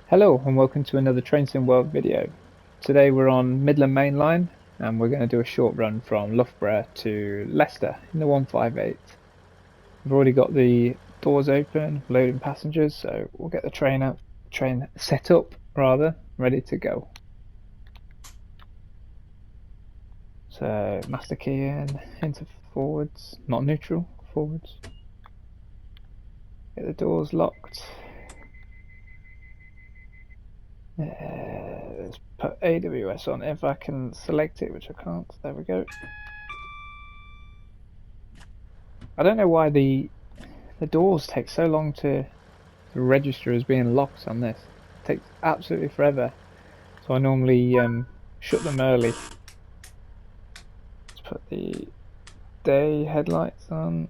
Hello and welcome to another Train Sim World video. Today we're on Midland Mainline and we're going to do a short run from Loughborough to Leicester in the 158. We've already got the doors open, loading passengers, so we'll get the train set up rather, ready to go. So master key into forwards, not neutral, forwards. Get the doors locked. Let's put AWS on if I can select it, which I can't. There we go. I don't know why the doors take so long to register as being locked on this. It takes absolutely forever. So I normally shut them early. Let's put the day headlights on.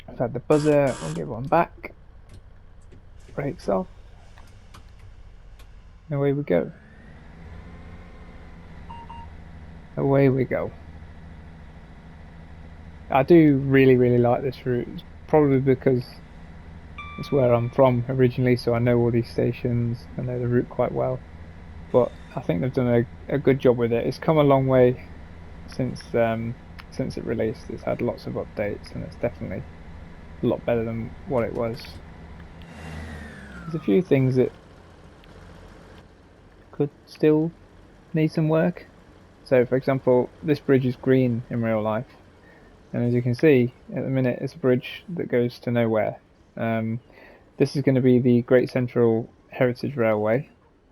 I've had the buzzer, we'll give one back. Brakes off. And away we go. Away we go. I do really like this route. It's probably because it's where I'm from originally, so I know all these stations, I know the route quite well. But I think they've done a good job with it. It's come a long way since it released. It's had lots of updates and it's definitely a lot better than what it was. There's a few things that could still need some work. So for example, this bridge is green in real life, and as you can see at the minute it's a bridge that goes to nowhere. This is going to be the Great Central Heritage Railway,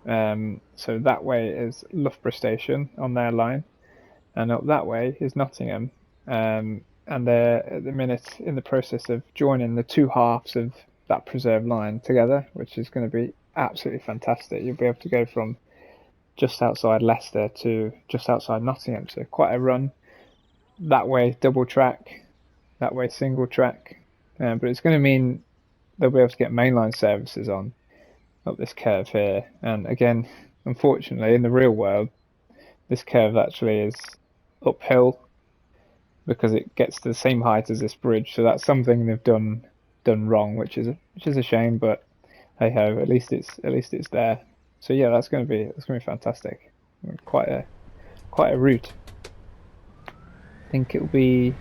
so that way is Loughborough Station on their line, and up that way is Nottingham, and they're at the minute in the process of joining the two halves of that preserved line together, which is going to be absolutely fantastic. You'll be able to go from just outside Leicester to just outside Nottingham, so quite a run. That way double track, that way single track, but it's going to mean they'll be able to get mainline services on up this curve here. And again, unfortunately, in the real world, this curve actually is uphill because it gets to the same height as this bridge. So that's something they've done wrong, which is a shame. But hey ho, at least it's there. So yeah, that's going to be fantastic. Quite a route. I think it'll be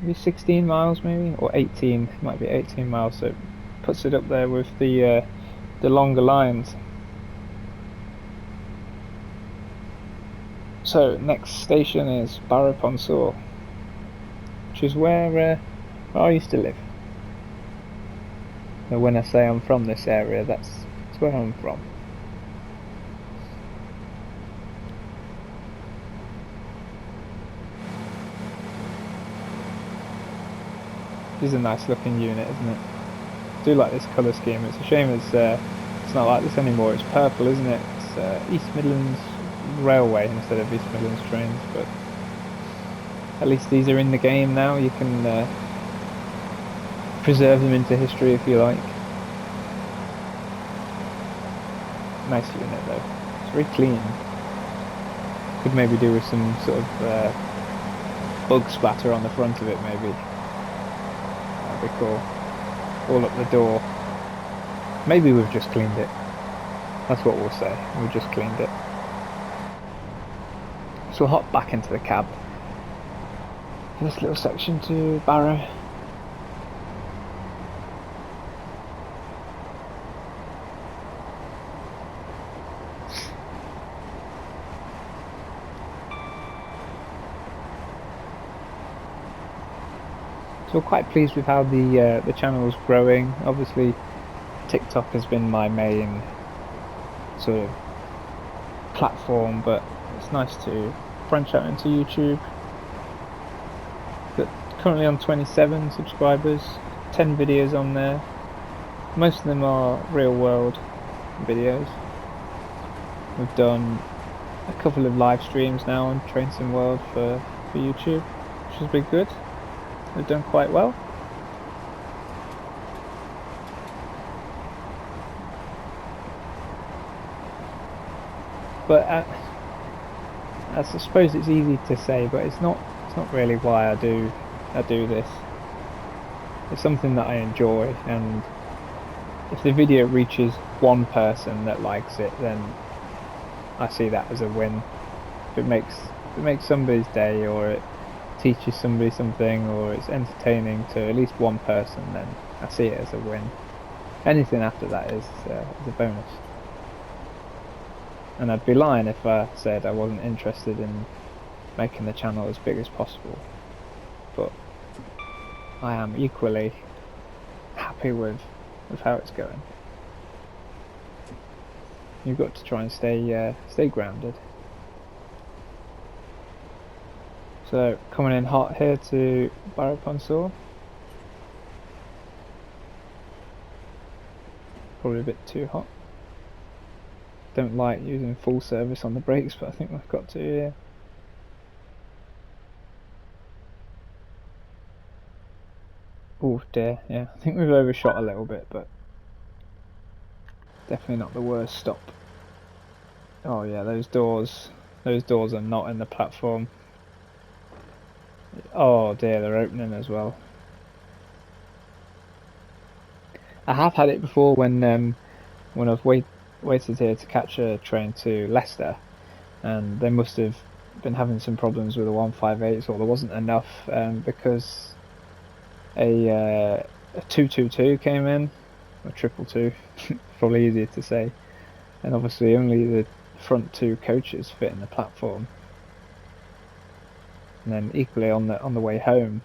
maybe 16 miles, maybe, or 18. It might be 18 miles. So it puts it up there with the longer lines. So next station is Barrow-upon-Soar, which is where I used to live. So when I say I'm from this area, that's where I'm from. This is a nice looking unit, isn't it? I do like this colour scheme. It's a shame it's not like this anymore. It's purple, isn't it? It's East Midlands Railway instead of East Midlands Trains, but at least these are in the game now. You can preserve them into history if you like. Nice unit though. It's very clean. Could maybe do with some sort of bug splatter on the front of it, maybe. That'd be cool. All up the door. Maybe we've just cleaned it. That's what we'll say. We've just cleaned it. So we'll hop back into the cab for this little section to Barrow. So we're quite pleased with how the channel is growing. Obviously, TikTok has been my main sort of platform, but it's nice to branch out into YouTube. But currently on 27 subscribers, 10 videos on there. Most of them are real world videos. We've done a couple of live streams now on Train Sim World for YouTube, which has been good. They've done quite well. But I suppose it's easy to say, but it's not really why I do this. It's something that I enjoy, and if the video reaches one person that likes it, then I see that as a win. If it makes somebody's day, or it teaches somebody something, or it's entertaining to at least one person, then I see it as a win. Anything after that is a bonus. And I'd be lying if I said I wasn't interested in making the channel as big as possible. But I am equally happy with how it's going. You've got to try and stay grounded. So coming in hot here to Barrow-upon-Soar. Probably a bit too hot. Don't like using full service on the brakes, but I think we've got to here. Oh dear, yeah, I think we've overshot a little bit, but definitely not the worst stop. Oh yeah, those doors are not in the platform. Oh dear, they're opening as well. I have had it before when I've waited here to catch a train to Leicester, and they must have been having some problems with the 158s, or there wasn't enough because a 222 came in, or 222, probably easier to say, and obviously only the front two coaches fit in the platform. And then equally on the way home,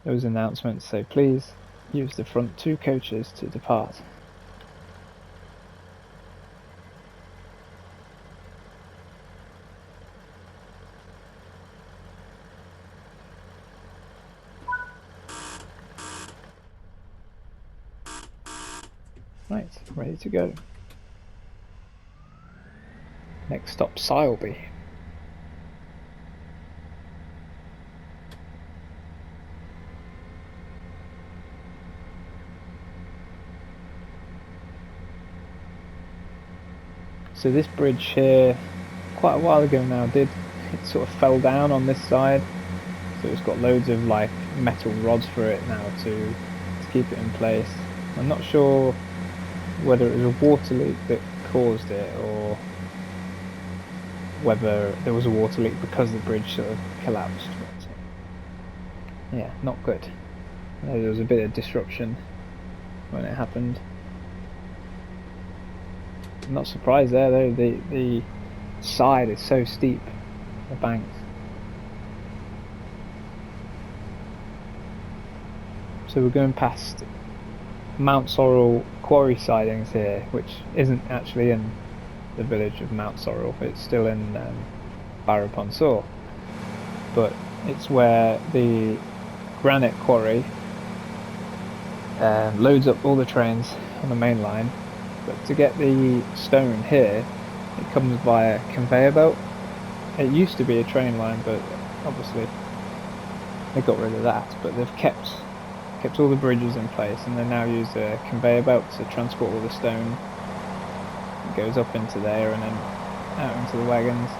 there was an announcement to say please use the front two coaches to depart. Right, ready to go. Next stop, Sileby. So this bridge here, quite a while ago now, it sort of fell down on this side. So it's got loads of like metal rods for it now to keep it in place. I'm not sure whether it was a water leak that caused it, or whether there was a water leak because the bridge sort of collapsed. But yeah, not good. There was a bit of disruption when it happened. I'm not surprised there though, the side is so steep, the banks. So we're going past Mount Sorrel quarry sidings here, which isn't actually in the village of Mount Sorrel, it's still in Barrow-upon-Soar, but it's where the granite quarry loads up all the trains on the main line. But to get the stone here, it comes via conveyor belt. It used to be a train line, but obviously they got rid of that, but they've kept all the bridges in place, and they now use a conveyor belt to transport all the stone. It goes up into there and then out into the wagons.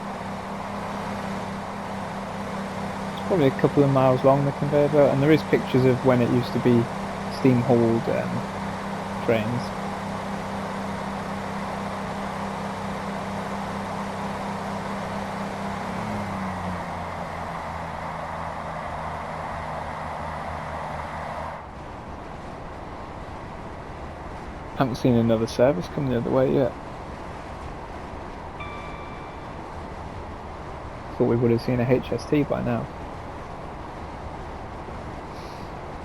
It's probably a couple of miles long, the conveyor belt, and there is pictures of when it used to be steam hauled trains. Haven't seen another service come the other way yet. Thought we would have seen a HST by now.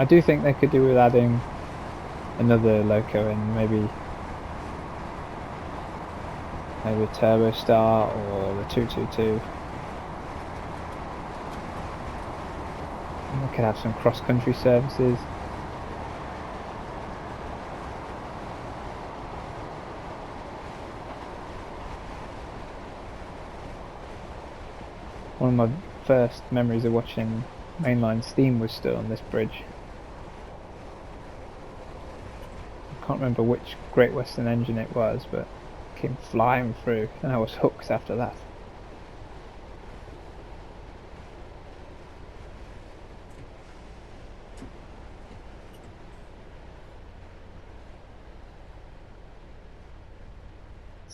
I do think they could do with adding another loco in, maybe a Turbo Star or the 222. And they could have some cross-country services. One of my first memories of watching mainline steam was still on this bridge. I can't remember which Great Western engine it was, but it came flying through and I was hooked after that.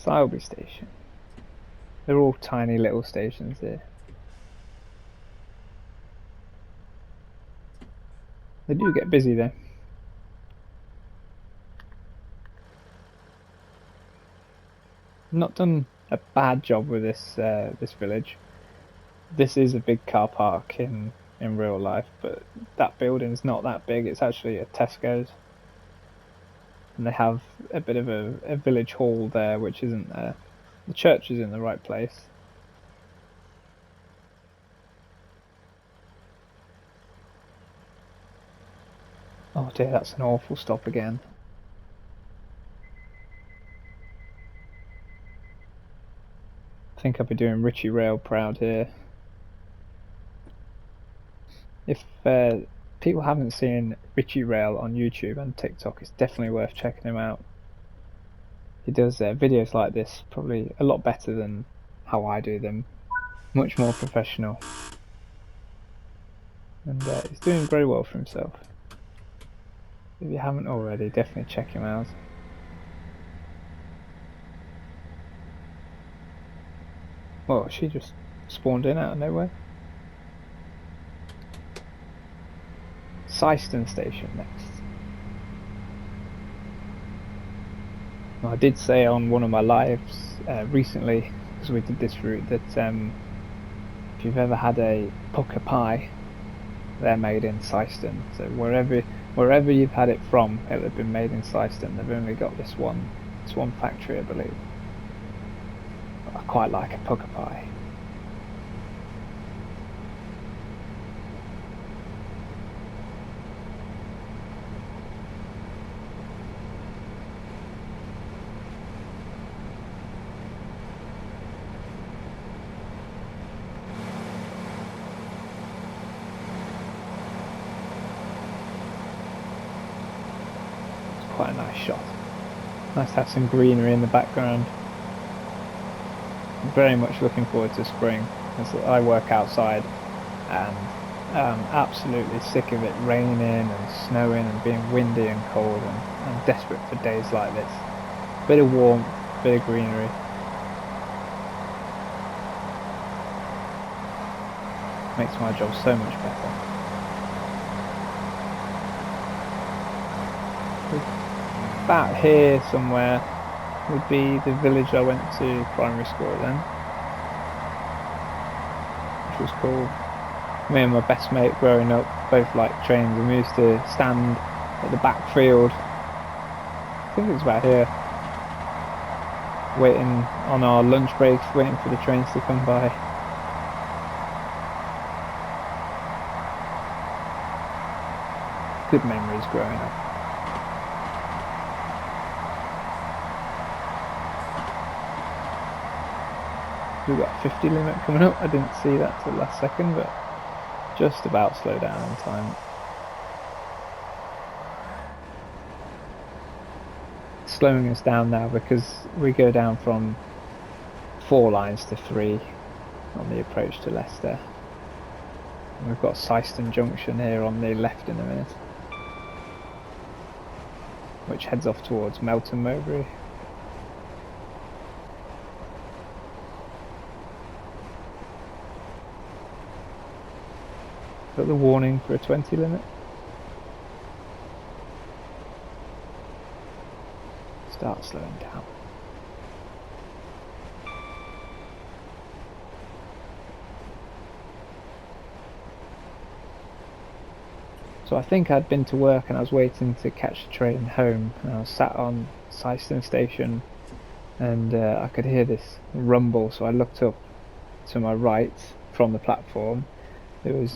Sileby Station. They're all tiny little stations here. They do get busy though. Not done a bad job with this village. This is a big car park in real life, but that building's not that big. It's actually a Tesco's, and they have a bit of a village hall there, which isn't there. The church is in the right place. Oh dear, that's an awful stop again. I think I'll be doing Richie Rail proud here. If people haven't seen Richie Rail on YouTube and TikTok, it's definitely worth checking him out. He does videos like this probably a lot better than how I do them, much more professional, and he's doing very well for himself. If you haven't already, definitely check him out. Well, she just spawned in out of nowhere. Syston Station next. I did say on one of my lives recently, because we did this route, that if you've ever had a pucker pie, they're made in Syston. So wherever you've had it from, it'll have been made in Syston. They've only got this one factory, I believe. But I quite like a pucker pie. Quite a nice shot. Nice to have some greenery in the background. I'm very much looking forward to spring, as I work outside and I'm absolutely sick of it raining and snowing and being windy and cold, and I'm desperate for days like this. Bit of warmth, bit of greenery. Makes my job so much better. About here somewhere would be the village I went to primary school then, which was cool. Me and my best mate growing up both liked trains, and we used to stand at the back field, I think it was about here, waiting on our lunch breaks, waiting for the trains to come by. Good memories growing up. We've got a 50 limit coming up. I didn't see that till last second, but just about slow down in time. It's slowing us down now because we go down from 4 lines to 3 on the approach to Leicester. And we've got Syston Junction here on the left in a minute, which heads off towards Melton Mowbray. Got the warning for a 20 limit. Start slowing down. So I think I'd been to work and I was waiting to catch the train home, and I was sat on Syston Station and I could hear this rumble, so I looked up to my right from the platform. There was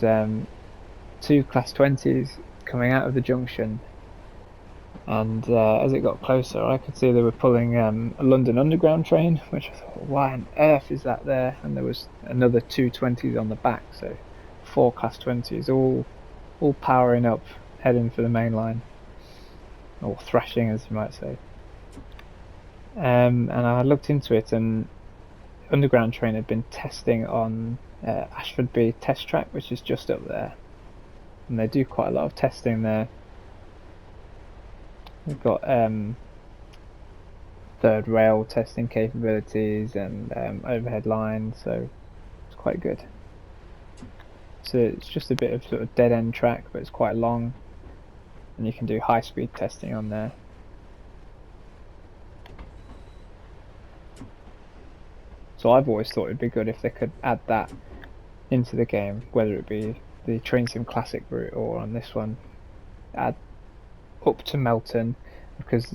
2 Class 20s coming out of the junction, and as it got closer I could see they were pulling a London Underground train, which I thought, why on earth is that there? And there was another 2 20s on the back, so 4 Class 20s all powering up, heading for the main line, or thrashing as you might say. And I looked into it, and Underground train had been testing on Ashfordby test track, which is just up there, and they do quite a lot of testing there. We've got third rail testing capabilities and overhead lines, so it's quite good. So it's just a bit of sort of dead end track, but it's quite long, and you can do high speed testing on there. So I've always thought it'd be good if they could add that into the game, whether it be the Train Sim Classic route or on this one, add up to Melton, because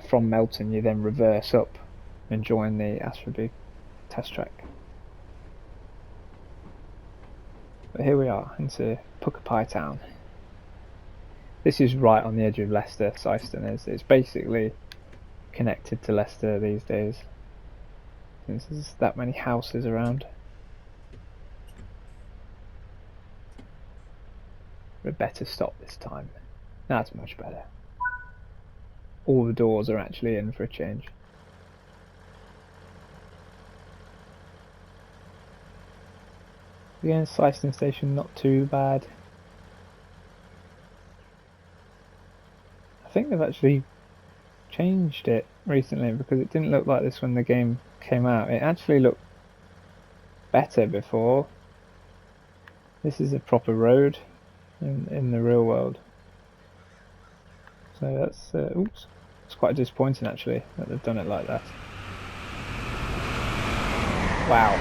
from Melton you then reverse up and join the Astroby test track. But here we are into Puckapai Town. This is right on the edge of Leicester. Syston is. It's basically connected to Leicester these days, since there's that many houses around. We better stop this time. That's much better. All the doors are actually in for a change. Again, Syston Station not too bad. I think they've actually changed it recently, because it didn't look like this when the game came out. It actually looked better before. This is a proper road in the real world. So that's oops, it's quite disappointing actually that they've done it like that. Wow.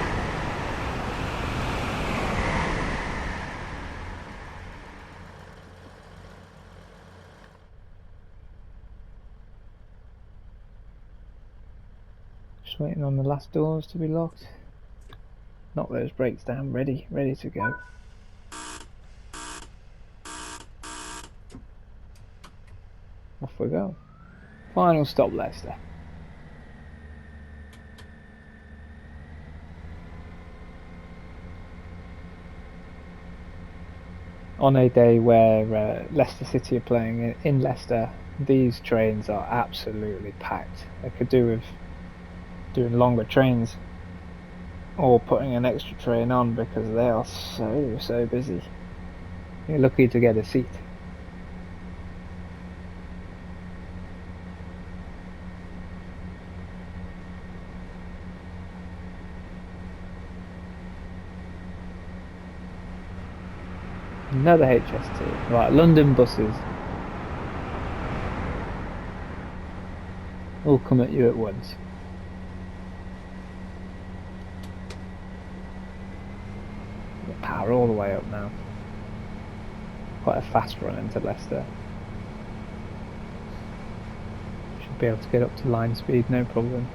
Just waiting on the last doors to be locked. Knock those brakes down, ready to go. Off we go. Final stop, Leicester. On a day where Leicester City are playing in Leicester, these trains are absolutely packed. They could do with doing longer trains or putting an extra train on, because they are so busy. You're lucky to get a seat. Another HST. Right, London buses all come at you at once. The power all the way up now. Quite a fast run into Leicester. Should be able to get up to line speed, no problem.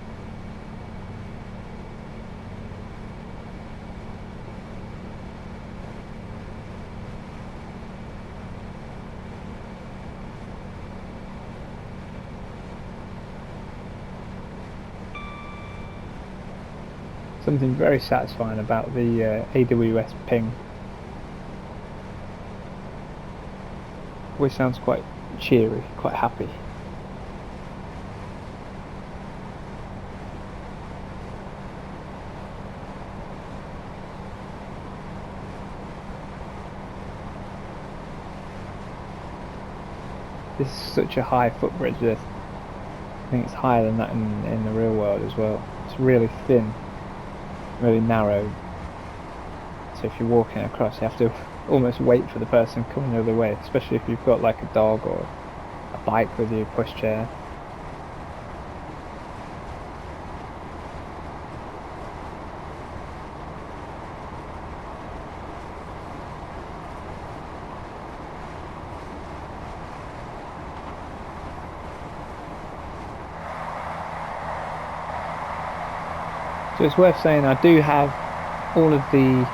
Something very satisfying about the AWS ping, which sounds quite cheery, quite happy. This is such a high footbridge, this. I think it's higher than that in the real world as well. It's really thin, really narrow, so if you're walking across you have to almost wait for the person coming the other way, especially if you've got like a dog or a bike with you, pushchair. So it's worth saying I do have all of the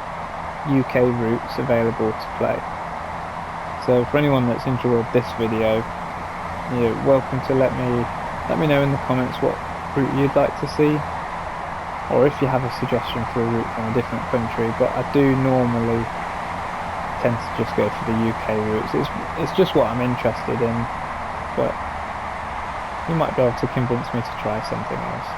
UK routes available to play. So for anyone that's enjoyed this video, you're welcome to let me know in the comments what route you'd like to see, or if you have a suggestion for a route from a different country. But I do normally tend to just go for the UK routes. It's just what I'm interested in, but you might be able to convince me to try something else.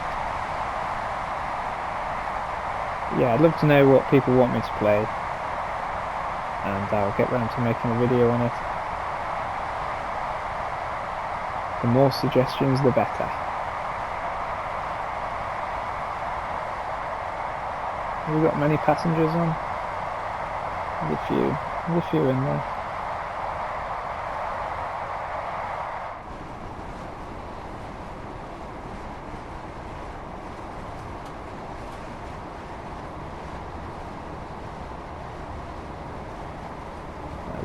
Yeah, I'd love to know what people want me to play, and I'll get round to making a video on it. The more suggestions, the better. Have we got many passengers on? There's a few. There's a few in there.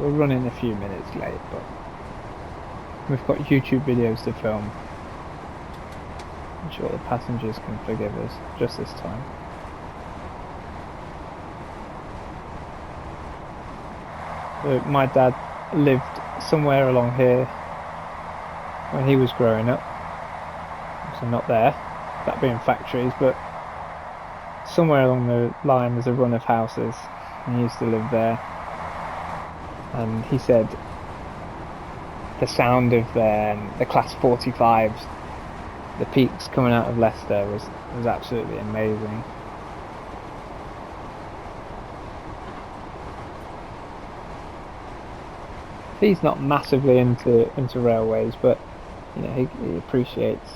We're running a few minutes late, but we've got YouTube videos to film. I'm sure the passengers can forgive us just this time. So my dad lived somewhere along here when he was growing up. So not there, that being factories, but somewhere along the line there's a run of houses, and he used to live there. And he said the sound of the Class 45s, the peaks coming out of Leicester was absolutely amazing. He's not massively into railways, but you know he appreciates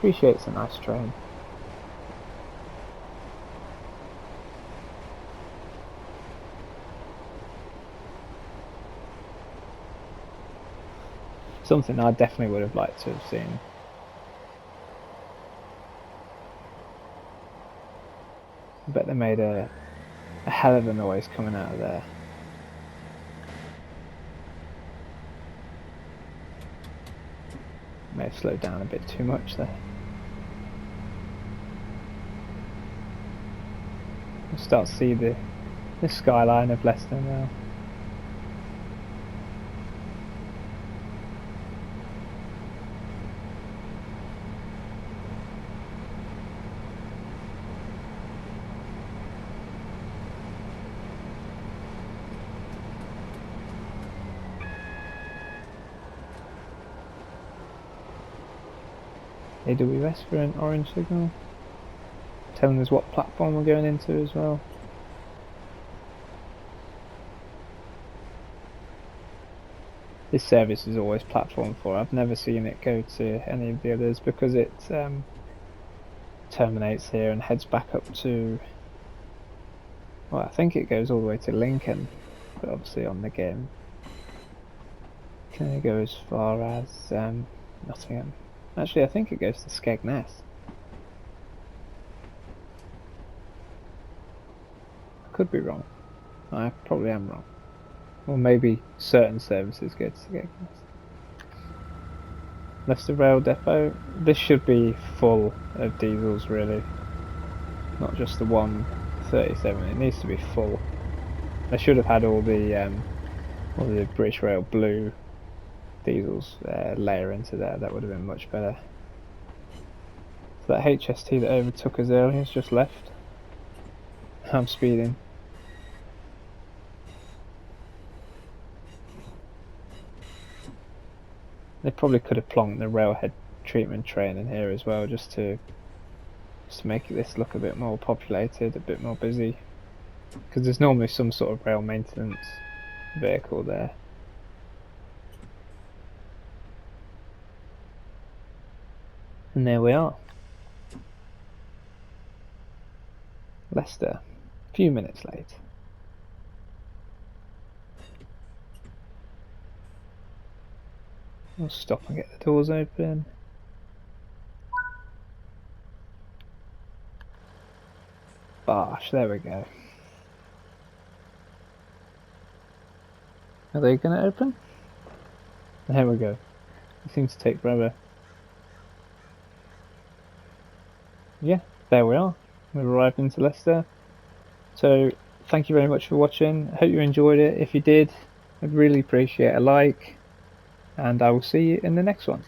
a nice train. Something I definitely would have liked to have seen. I bet they made a hell of a noise coming out of there. May have slowed down a bit too much there. We'll start to see the skyline of Leicester now. AWS for an orange signal, telling us what platform we're going into as well. This service is always platform 4. I've never seen it go to any of the others because it terminates here and heads back up to, well, I think it goes all the way to Lincoln, but obviously on the game can it go as far as Nottingham. Actually, I think it goes to Skegness. I could be wrong. I probably am wrong. Or maybe certain services go to Skegness. Leicester Rail Depot. This should be full of diesels, really. Not just the 137. It needs to be full. They should have had all the British Rail Blue diesels layer into there. That would have been much better. So that HST that overtook us earlier has just left. I'm speeding. They probably could have plonked the railhead treatment train in here as well, just to make this look a bit more populated, a bit more busy. Because there's normally some sort of rail maintenance vehicle there. And there we are. Leicester, a few minutes late. We'll stop and get the doors open. Bosh, there we go. Are they going to open? There we go. It seems to take forever. Yeah, there we are. We've arrived into Leicester. So, thank you very much for watching. I hope you enjoyed it. If you did, I'd really appreciate a like. And I will see you in the next one.